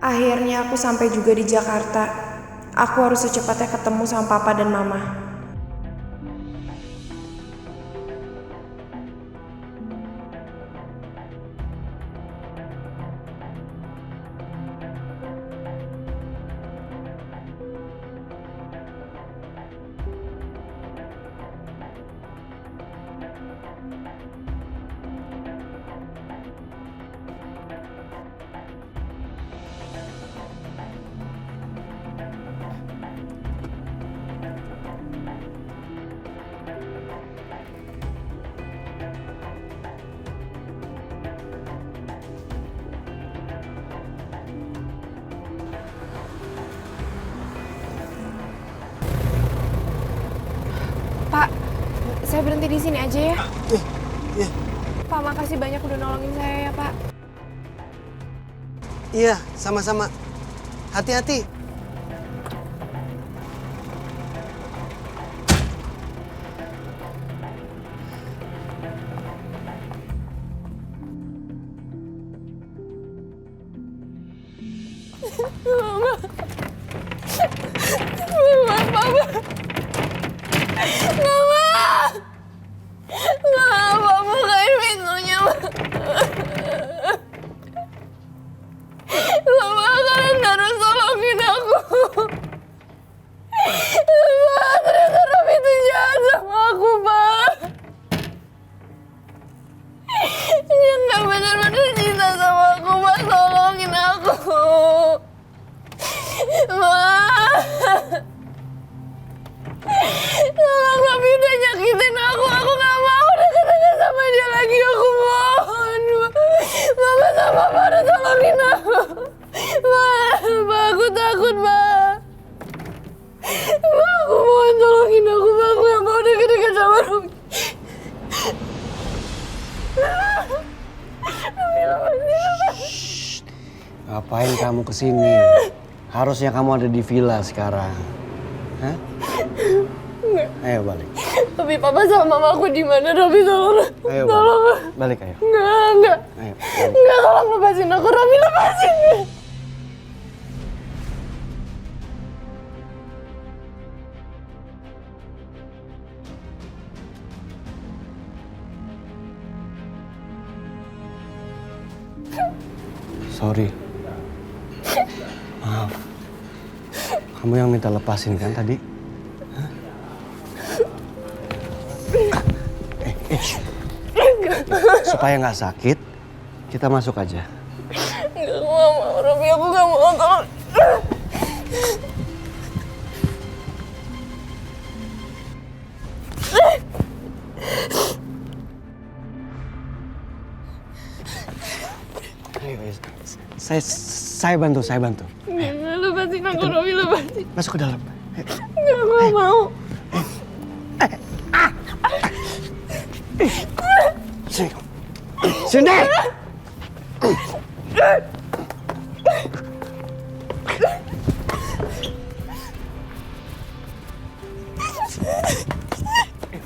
Akhirnya aku sampai juga di Jakarta. Aku harus secepatnya ketemu sama papa dan mama. Pak, saya berhenti di sini aja ya. Iya. Pak, makasih banyak udah nolongin saya ya, Pak. Iya, sama-sama. Hati-hati. Mama, bukain pintunya, Mama, kalian harus tolongin aku. Mama, ternyata Robi itu jahat sama aku, Pak. Dia nggak benar-benar cinta sama aku, Pak. Tolongin aku. Tolong, Robi udah nyakitin aku nggak mau deket-deket sama dia lagi, aku mohon. Mama sama Papa udah tolongin aku. Ma, aku takut, Ma. Ma, aku mohon tolongin aku, Ma. Aku nggak mau deket-deket sama Robi. Ngapain kamu kesini? Harusnya kamu ada di villa sekarang. Hah? Enggak. Ayo balik. Tapi Papa sama Mama aku di mana? Robi, tolong. Ayo Tolong. balik ayo. Enggak. Ayo. Balik. Enggak, tolong lepasin aku. Robi, lepasin. Sorry. Maaf. Kamu yang minta lepasin kan tadi? Hah? Supaya nggak sakit, kita masuk aja. Enggak, aku nggak mau. Robi, aku nggak mau. Tolong. Ayo, saya bantu. Enggak, lepasin aku, Robi, lepasin. Masuk ke dalam. Enggak, aku nggak mau. Sini. Sini.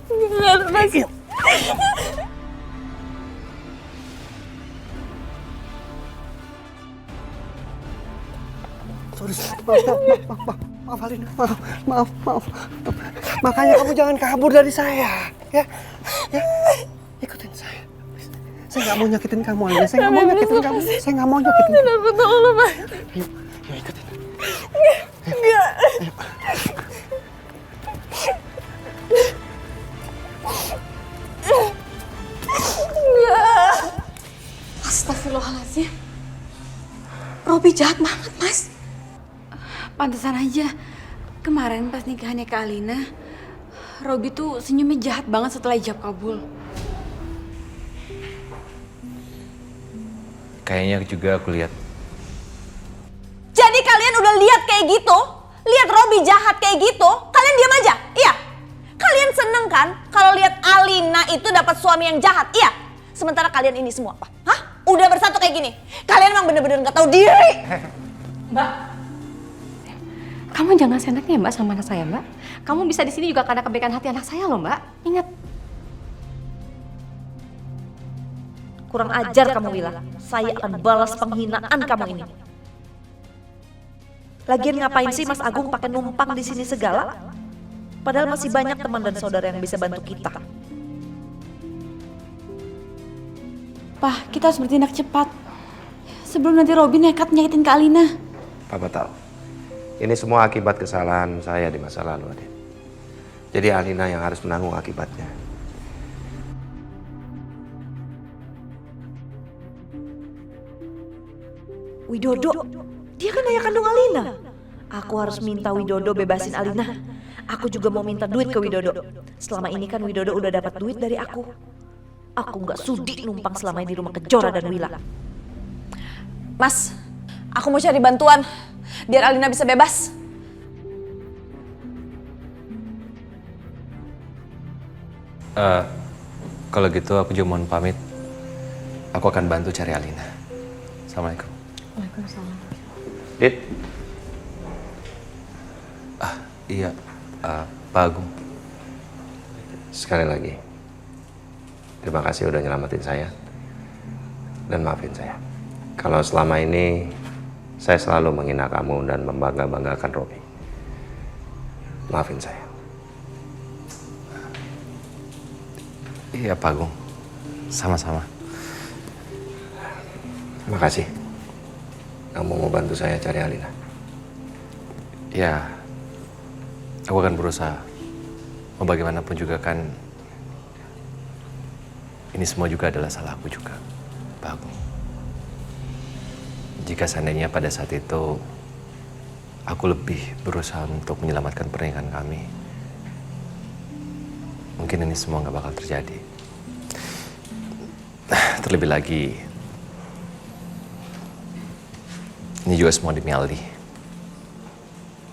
Enggak, lepasin. Sorry. Maaf, Alina. Maaf. Makanya kamu jangan kabur dari saya. Ya. Ikutin saya. Saya nggak mau nyakitin kamu, Alina. Saya nggak mau nyakitin kamu. Aku tolong, lepasin. Ayo ikutin. Enggak. Enggak. Astagfirullahaladzim. Robi jahat banget, Mas. Pantesan aja. Kemarin pas nikahannya Kak Alina, Robi tuh senyumnya jahat banget setelah ijab kabul. Kayaknya juga aku lihat. Jadi kalian udah lihat kayak gitu? Lihat Robi jahat kayak gitu? Kalian diam aja? Iya? Kalian seneng kan kalau lihat Alina itu dapat suami yang jahat? Iya? Sementara kalian ini semua apa? Hah? Udah bersatu kayak gini? Kalian emang bener-bener gak tahu diri. Mbak, kamu jangan seenaknya ya Mbak sama anak saya Mbak. Kamu bisa di sini juga karena kebaikan hati anak saya loh Mbak. Ingat. Kurang ajar kamu Wila. Saya akan balas penghinaan kamu ini. Lagian ngapain sih Mas Agung pakai numpang di sini segala? Padahal masih banyak teman dan saudara yang bisa bantu kita. Pak, kita harus bertindak cepat. Sebelum nanti Robi nekat nyakitin Kak Alina. Papa tahu. Ini semua akibat kesalahan saya di masa lalu, Adit. Jadi Alina yang harus menanggung akibatnya. Widodo, dia kan ayah kandung Alina. Aku harus minta Widodo bebasin Alina. Aku juga mau minta duit ke Widodo. Selama ini kan Widodo udah dapat duit dari aku. Aku nggak sudi numpang selama ini di rumah Kejora dan Wila. Mas, aku mau cari bantuan biar Alina bisa bebas. Kalau gitu aku juga mohon pamit. Aku akan bantu cari Alina. Assalamualaikum. Waalaikumsalam. Dit, Iya, Pak Agung. sekali lagi. Terima kasih udah nyelamatin saya. Dan maafin saya. Kalau selama ini saya selalu menghina kamu dan membangga-banggakan Robi. Maafin saya. Iya, Pak Agung. Sama-sama. Terima kasih. Kamu mau bantu saya cari Alina? Ya, aku akan berusaha. Mau bagaimanapun juga kan, ini semua juga adalah salah aku juga, Pak Agung. Jika seandainya pada saat itu aku lebih berusaha untuk menyelamatkan pernikahan kami, mungkin ini semua nggak bakal terjadi. Terlebih lagi, ini juga semua demi Aldi,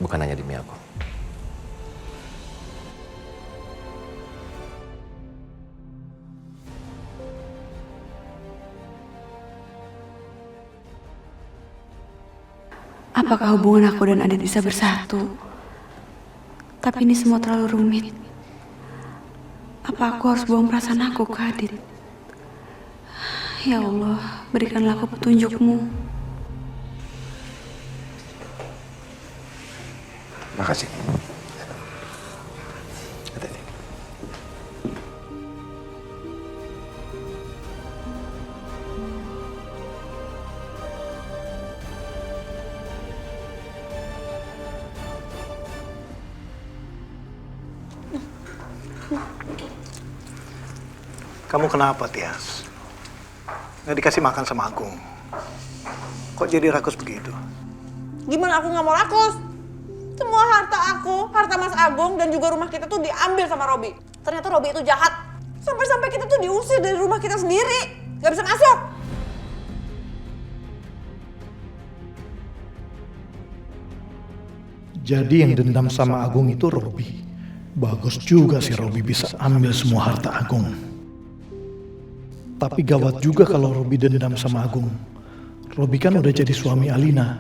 bukan hanya demi aku. Apakah hubungan aku dan Adit bisa bersatu? Tapi ini semua terlalu rumit. Apa aku harus buang perasaan aku ke Adit? Ya Allah, berikanlah aku petunjuk-Mu. Makasih. Hati-hati. Kamu kenapa, Tias? Nggak dikasih makan sama Agung. Kok jadi rakus begitu? Gimana aku nggak mau rakus? Semua harta aku, harta Mas Agung dan juga rumah kita tuh diambil sama Robi. Ternyata Robi itu jahat. Sampai-sampai kita tuh diusir dari rumah kita sendiri. Gak bisa masuk. Jadi yang dendam sama Agung itu Robi. Bagus juga sih Robi bisa ambil semua harta Agung. Tapi gawat juga kalau Robi dendam sama Agung. Robi kan udah jadi suami Alina.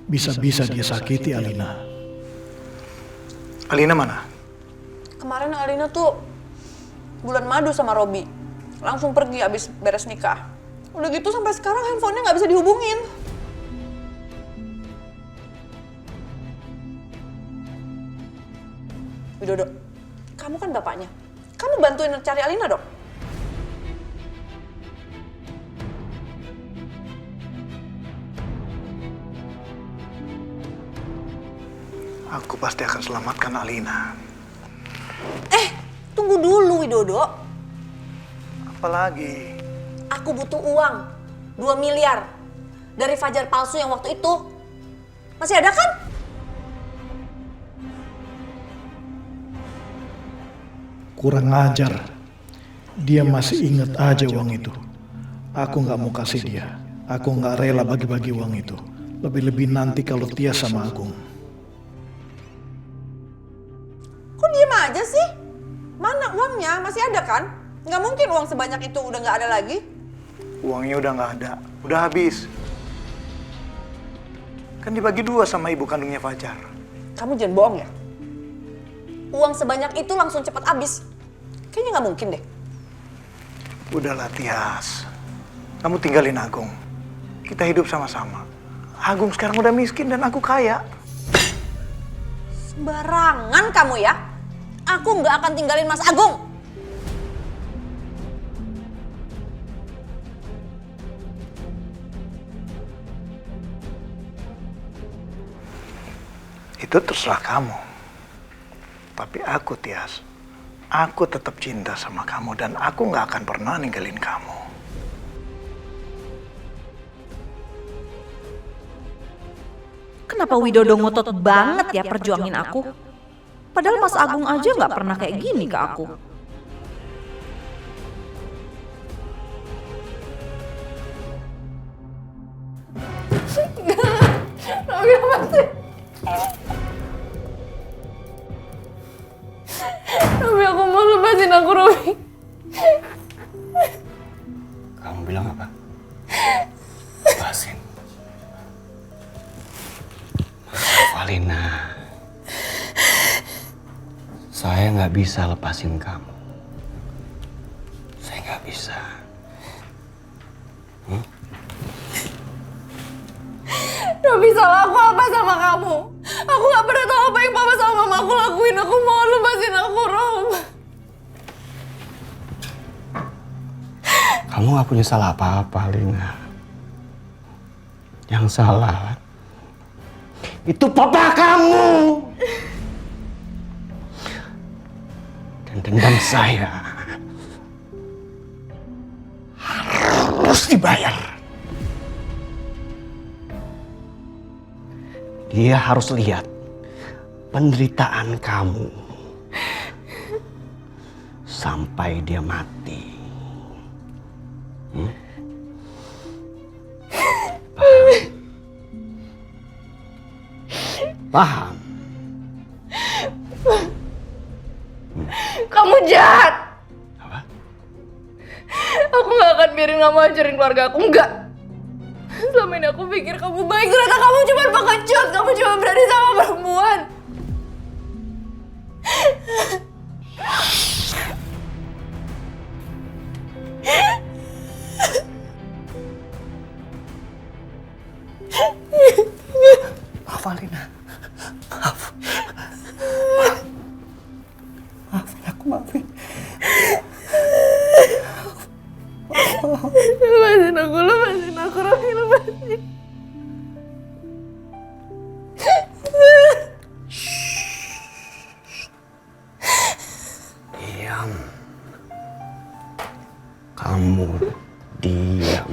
Bisa-bisa dia sakiti Alina. Alina mana? Kemarin Alina tuh bulan madu sama Robi. Langsung pergi abis beres nikah. Udah gitu sampai sekarang handphonenya nggak bisa dihubungin. Widodo, kamu kan bapaknya. Kamu bantuin cari Alina dong. Aku pasti akan selamatkan Alina. Tunggu dulu Widodo. Apalagi? Aku butuh uang 2 miliar dari Fajar palsu yang waktu itu. Masih ada kan? Kurang ajar. Dia masih ingat aja uang itu. Aku nggak mau kasih dia. Aku nggak rela bagi-bagi uang itu. Lebih-lebih nanti kalau Tias sama Agung. Kok diem aja sih? Mana uangnya? Masih ada kan? Nggak mungkin uang sebanyak itu udah nggak ada lagi. Uangnya udah nggak ada. Udah habis. Kan dibagi 2 sama ibu kandungnya Fajar. Kamu jangan bohong ya? Uang sebanyak itu langsung cepat habis. Kayaknya nggak mungkin deh. Udahlah Tias. Kamu tinggalin Agung. Kita hidup sama-sama. Agung sekarang udah miskin dan aku kaya. Sembarangan kamu ya. Aku nggak akan tinggalin Mas Agung. Itu terserah kamu. Tapi aku, Tias, aku tetap cinta sama kamu dan aku nggak akan pernah ninggalin kamu. Kenapa Widodo ngotot banget ya perjuangin aku? Padahal Mas Agung aja nggak pernah kayak gini ke aku. Robi apa sih? Robi, aku mau lepasin aku, Robi. Kamu bilang apa? Lepasin. Maaf, Alina. Saya nggak bisa lepasin kamu. Saya nggak bisa. Robi, salah aku apa sama kamu? Aku gak pernah tahu apa yang papa sama mama aku lakuin. Aku mohon lepasin aku, Rob. Kamu nggak punya salah apa-apa, Alina. Yang salah itu papa kamu. Dan dendam saya harus dibayar. Dia harus lihat penderitaan kamu sampai dia mati. Paham? Kamu jahat. Apa? Aku gak akan biarin kamu hancurin keluarga aku. Enggak. Selama ini aku pikir kamu baik. Ternyata kamu cuma pengecut. Kamu cuma berani sama perempuan. Maaf, Alina. Maaf. Maafin aku, maafin. Lepasin aku, Robi, lepasin. Diam. Kamu diam.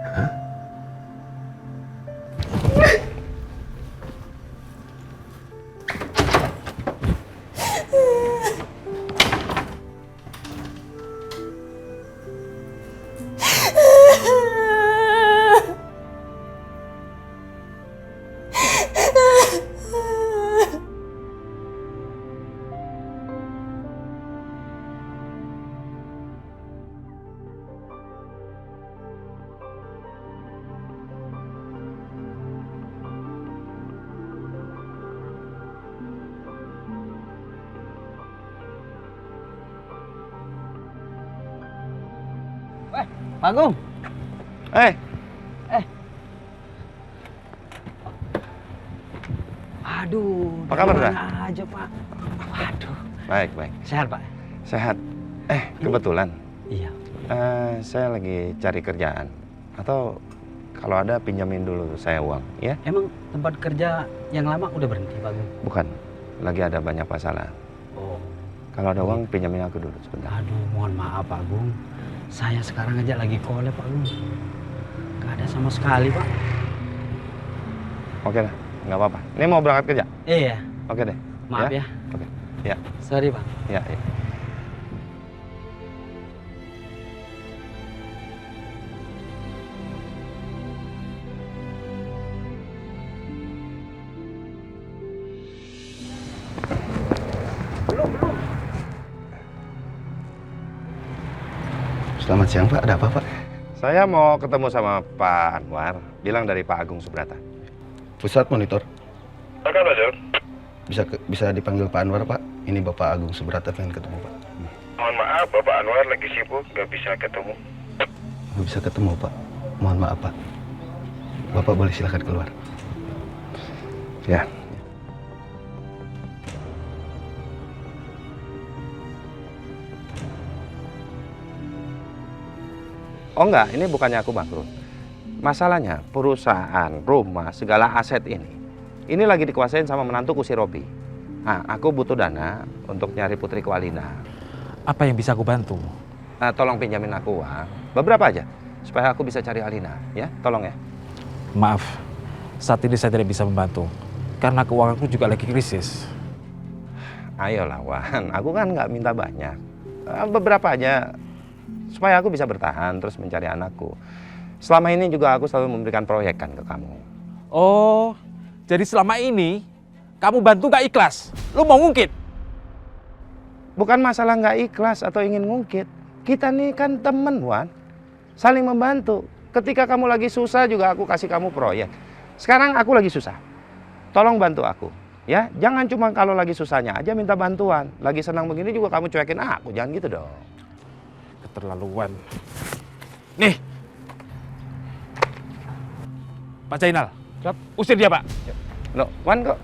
Hah? Pak Agung. Aduh, Apa kabar, dari Dah? mana aja, Pak? Waduh. Baik, baik. Sehat, Pak? Sehat. Kebetulan Iya. saya lagi cari kerjaan. Atau kalau ada pinjamin dulu saya uang, ya? Emang tempat kerja yang lama udah berhenti, Pak Agung? Bukan. Lagi ada banyak masalah. Oh. Kalau ada uang pinjamin aku dulu sebentar. Aduh, mohon maaf, Pak Agung. Saya sekarang aja lagi kolab, Pak Agung. Gak ada sama sekali, Pak. Oke lah, nggak apa-apa. Ini mau berangkat kerja? Iya. Oke deh. Maaf ya. Oke. Ya. Sorry, Pak. Ya, ya. Selamat siang, Pak. Ada apa, Pak? Saya mau ketemu sama Pak Anwar. Bilang dari Pak Agung Subrata. Pusat monitor. Akan, Major. Bisa dipanggil Pak Anwar, Pak. Ini Bapak Agung Subrata pengen ketemu, Pak. Mohon maaf, Bapak Anwar lagi sibuk, nggak bisa ketemu. Nggak bisa ketemu, Pak. Mohon maaf, Pak. Bapak boleh silakan keluar. Ya. Oh enggak, ini bukannya aku bangkrut. Masalahnya perusahaan, rumah, segala aset ini lagi dikuasain sama menantuku si Robi. Nah, aku butuh dana untuk nyari putriku Alina. Apa yang bisa aku bantu? Nah, tolong pinjamin aku uang, beberapa aja, supaya aku bisa cari Alina, ya, tolong ya. Maaf, saat ini saya tidak bisa membantu. Karena keuanganku juga lagi krisis. Ayolah Wan, aku kan nggak minta banyak. Beberapa aja, supaya aku bisa bertahan terus mencari anakku. Selama ini juga aku selalu memberikan proyek kan ke kamu. Oh, jadi selama ini kamu bantu gak ikhlas? Lu mau ngungkit? Bukan masalah nggak ikhlas atau ingin ngungkit. Kita nih kan temen Wan, saling membantu. Ketika kamu lagi susah juga aku kasih kamu proyek. Sekarang aku lagi susah, tolong bantu aku. Ya, jangan cuma kalau lagi susahnya aja minta bantuan. Lagi senang begini juga kamu cuekin aku, jangan gitu dong. Keterlaluan. Nih, Pak Jainal, usir dia Pak. Loh, Wan kok?